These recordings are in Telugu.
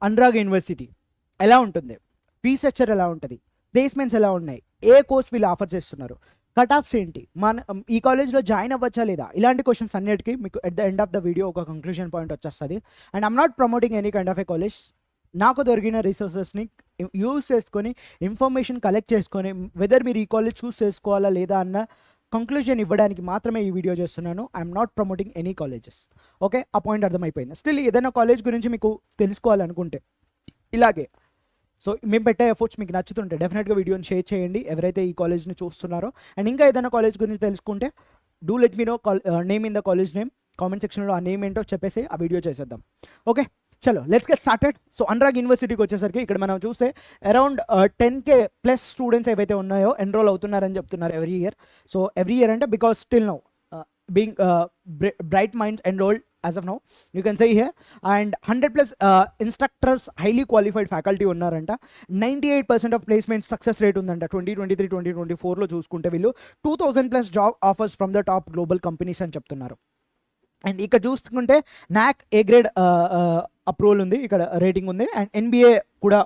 అనురాగ్ యూనివర్సిటీ ఎలా ఉంటుంది, ఫీ స్ట్రక్చర్ ఎలా ఉంటుంది, ప్లేస్మెంట్స్ ఎలా ఉన్నాయి, ఏ కోర్స్ వీళ్ళు ఆఫర్ చేస్తున్నారు, కట్ ఆఫ్స్ ఏంటి, ఈ కాలేజ్లో జాయిన్ అవ్వచ్చా లేదా, ఇలాంటి క్వశ్చన్స్ అన్నిటికీ మీకు at the end of the video ఒక కంక్లూజన్ పాయింట్ వచ్చేస్తుంది. And I'm not promoting any kind of A college. నాకు దొరికిన రిసోర్సెస్ని యూజ్ చేసుకొని ఇన్ఫర్మేషన్ కలెక్ట్ చేసుకొని వెదర్ మీరు ఈ కాలేజ్ చూస్ చేసుకోవాలా లేదా అన్న కంక్లూజన్ ఇవ్వడానికి మాత్రమే ఈ వీడియో చేస్తున్నాను. I'm not promoting any colleges. Okay, ఆ పాయింట్ అర్థమైపోయింది. స్టిల్ ఏదైనా కాలేజ్ గురించి మీకు తెలుసుకోవాలనుకుంటే ఇలాగే సో మేము పెట్టే ఎఫర్ట్స్ మీకు నచ్చుతుంటే డెఫినెట్గా వీడియోని షేర్ చేయండి ఎవరైతే ఈ కాలేజ్ని చూస్తున్నారో. అండ్ ఇంకా ఏదైనా కాలేజ్ గురించి తెలుసుకుంటే do let me know name in the college name, comment సెక్షన్లో ఆ నేమ్ ఏంటో చెప్పేసి ఆ వీడియో చేసేద్దాం. ఓకే, చలో let's get started. So Anurag యూనివర్సిటీకి వచ్చేసరికి ఇక్కడ మనం చూస్తే అరౌండ్ 10K ప్లస్ స్టూడెంట్స్ ఏవైతే ఉన్నాయో ఎన్రోల్ అవుతున్నారని చెప్తున్నారు every year. So every year అంటే because still now being bright minds enrolled as of now, you can say here. And 100+ instructors, highly qualified faculty ఉన్నారంట. 98% of placement success rate ఉందంట 2023-2024 లో చూసుకుంటే వీళ్ళు 2000+ job offers from the top global companies అని చెప్తున్నారు. అండ్ ఇక్కడ చూసుకుంటే నాక్ ఏ గ్రేడ్ అప్రూవల్ ఉంది, ఇక్కడ రేటింగ్ ఉంది. అండ్ NBA కూడా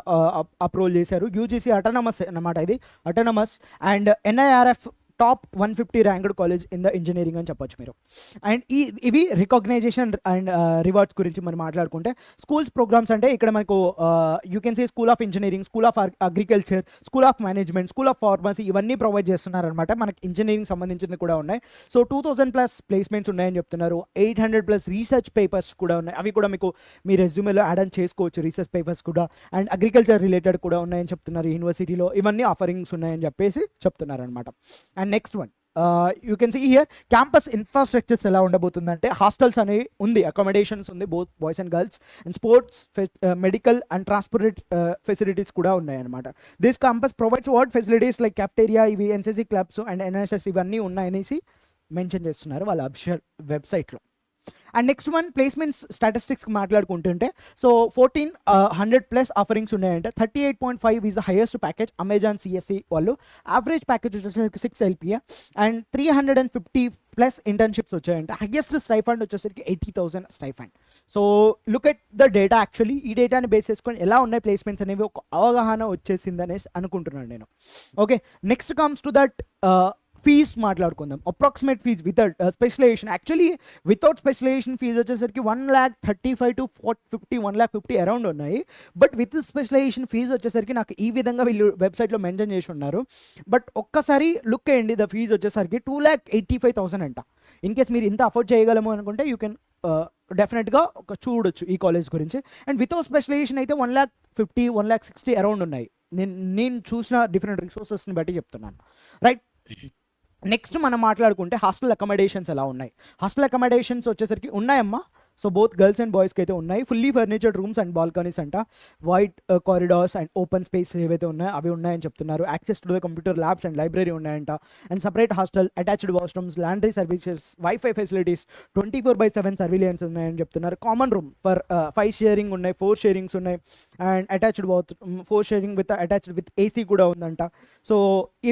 అప్రూవల్ చేశారు. UGC అటానమస్ అన్నమాట, ఇది autonomous. And NIRF top 150 ranked college in the engineering అని చెప్పొచ్చు మీరు. అండ్ ఇవి రికగ్నైజేషన్ అండ్ రివార్డ్స్ గురించి మనం మాట్లాడుకుంటే స్కూల్స్ ప్రోగ్రామ్స్ అంటే ఇక్కడ మనకు you can see school of engineering, school of agriculture, school of management, school of pharmacy ఇవన్నీ ప్రొవైడ్ చేస్తున్నారనమాట. మనకి ఇంజనీరింగ్ సంబంధించినవి కూడా ఉన్నాయి. సో 2000+ ప్లేస్మెంట్స్ ఉన్నాయని చెప్తున్నారు. 800+ రీసెర్చ్ పేపర్స్ కూడా ఉన్నాయి, అవి కూడా మీకు మీ రెజ్యూమేలో యాడ్ ఆన్ చేసుకోవచ్చు, రీసెర్చ్ పేపర్స్ కూడా. అండ్ అగ్రికల్చర్ రిలేటెడ్ కూడా ఉన్నాయని చెప్తున్నారు యూనివర్సిటీలో. ఇవన్నీ ఆఫరింగ్స్ ఉన్నాయని చెప్పేసి చెప్తున్నారు అనమాట. And next one you can see here campus infrastructures ఎలా ఉండబోతుందంటే హాస్టల్స్ అనేవి ఉంది, అకామిడేషన్స్ ఉంది both boys and girls. And sports, medical and transport facilities కూడా ఉన్నాయన్నమాట. This campus provides what facilities like cafeteria, ఇవి NCC క్లబ్స్ అండ్ NSS ఇవన్నీ ఉన్నాయనేసి మెన్షన్ చేస్తున్నారు వాళ్ళ అఫిషియల్ వెబ్సైట్లో. And next one placements statistics మాట్లాడుకుంటుంటే సో 1400+ ఆఫరింగ్స్ ఉన్నాయంటే 38.5 is the highest package Amazon CSE వాళ్ళు. యావరేజ్ ప్యాకేజ్ వచ్చేసరికి 6 LPA అండ్ 350+ ఇంటర్న్షిప్స్ వచ్చాయంటే. హైయెస్ట్ స్టైఫండ్ వచ్చేసరికి 80,000 stipend. So look at the data. Actually ఈ డేటాని బేస్ చేసుకొని ఎలా ఉన్నాయి ప్లేస్మెంట్స్ అనేవి ఒక అవగాహన వచ్చేసింది అనేసి అనుకుంటున్నాను నేను. Okay, next comes to that fees మాట్లాడుకుందాం. Approximate fees without specialisation. Actually without specialisation fees వచ్చేసరికి 1,35,000 to 1,50,000 అరౌండ్ ఉన్నాయి. బట్ విత్ స్పెషలైజేషన్ ఫీజ్ వచ్చేసరికి నాకు ఈ విధంగా వీళ్ళు వెబ్సైట్లో మెన్షన్ చేసి ఉన్నారు. బట్ ఒక్కసారి లుక్ అయ్యండి, ద ఫీజ్ వచ్చేసరికి 2,85,000 అంట. ఇన్ కేస్ మీరు ఇంత అఫోర్డ్ చేయగలము అనుకుంటే యూ కెన్ డెఫినెట్గా ఒక చూడొచ్చు ఈ కాలేజ్ గురించి. అండ్ వితౌట్ స్పెషలైజేషన్ అయితే 1,50,000 1,60,000 అరౌండ్ ఉన్నాయి. నేను చూసిన డిఫరెంట్ రిసోర్సెస్ని బట్టి చెప్తున్నాను, రైట్. నెక్స్ట్ మనం మాట్లాడుకుంటే హాస్టల్ అకామిడేషన్స్ ఎలా ఉన్నాయి. హాస్టల్ అకామిడేషన్స్ వచ్చేసరికి ఉన్నాయమ్మా. సో బోత్ గర్ల్స్ అండ్ బాయ్స్కి అయితే ఉన్నాయి. Fully furnished rooms and balconies అంట. Wide corridors and open space ఏవైతే ఉన్నాయో అవి ఉన్నాయని చెప్తున్నారు. Access to the computer labs and library ఉన్నాయంట. And separate hostel, attached washrooms, laundry services, wifi facilities, 24/7 surveillance ఉన్నాయని చెప్తున్నారు. కామన్ రూమ్ ఫర్ 5 షేరింగ్ ఉన్నాయి, 4 షేరింగ్స్ ఉన్నాయి. And attached bathroom 4 sharing attached with AC కూడా ఉందంట. సో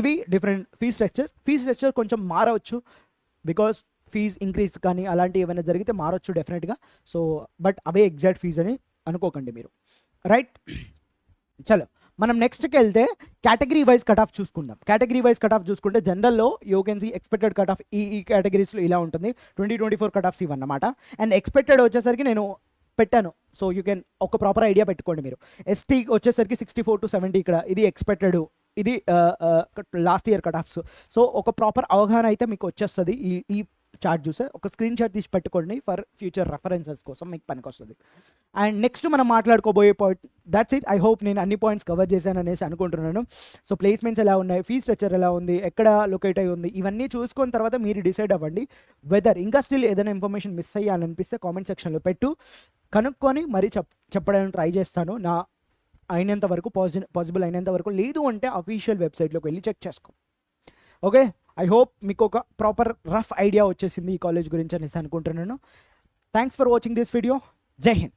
ఇవి డిఫరెంట్ ఫీ స్ట్రక్చర్ కొంచెం మారవచ్చు బికాస్ ఫీజ్ ఇంక్రీజ్ కానీ అలాంటివి ఏమైనా జరిగితే మారొచ్చు డెఫినెట్గా. సో బట్ అవే ఎగ్జాక్ట్ ఫీజ్ అని అనుకోకండి మీరు, రైట్. చలో మనం నెక్స్ట్కి వెళ్తే కేటగిరీ వైజ్ కట్ ఆఫ్ చూసుకుందాం. కేటగిరీ వైజ్ కట్ ఆఫ్ చూసుకుంటే జనరల్లో you can see expected cut off ఈ కేటగిరీస్లో ఇలా ఉంటుంది. 2024 కట్ ఆఫ్స్ ఇవన్నమాట. అండ్ ఎక్స్పెక్టెడ్ వచ్చేసరికి నేను పెట్టాను. సో యూ కెన్ ఒక ప్రాపర్ ఐడియా పెట్టుకోండి మీరు. ST వచ్చేసరికి 64 to 70 ఇక్కడ ఇది ఎక్స్పెక్టెడ్, ఇది last year cut offs. So ఒక ప్రాపర్ అవగాహన అయితే మీకు వచ్చేస్తుంది. ఈ చార్ట్ చూసే ఒక స్క్రీన్ షాట్ తీసి పెట్టుకోండి ఫర్ ఫ్యూచర్ రెఫరెన్సెస్ కోసం మీకు పనికి వస్తుంది. అండ్ నెక్స్ట్ మనం మాట్లాడుకోబోయే point that's it. I hope నేను అన్ని పాయింట్స్ కవర్ చేశాను అనేసి అనుకుంటున్నాను. సో ప్లేస్మెంట్స్ ఎలా ఉన్నాయి, ఫీ స్ట్రక్చర్ ఎలా ఉంది, ఎక్కడ లొకేట్ అయి ఉంది, ఇవన్నీ చూసుకున్న తర్వాత మీరు డిసైడ్ అవ్వండి వెదర్ ఇంకా స్టిల్ ఏదైనా ఇన్ఫర్మేషన్ మిస్ అయ్యాలనిపిస్తే కామెంట్ సెక్షన్లో పెట్టు, కనుక్కొని మరీ చెప్పడానికి ట్రై చేస్తాను నా అయినంత వరకు, పాసిబుల్ అయినంత వరకు. లేదు అంటే అఫీషియల్ వెబ్సైట్లోకి వెళ్ళి చెక్ చేసుకో. ఓకే, ఐ హోప్ మీకు ఒక ప్రాపర్ రఫ్ ఐడియా వచ్చేసింది ఈ కాలేజ్ గురించి అనేసి అనుకుంటున్నాను. Thanks for watching this video. జై హింద్.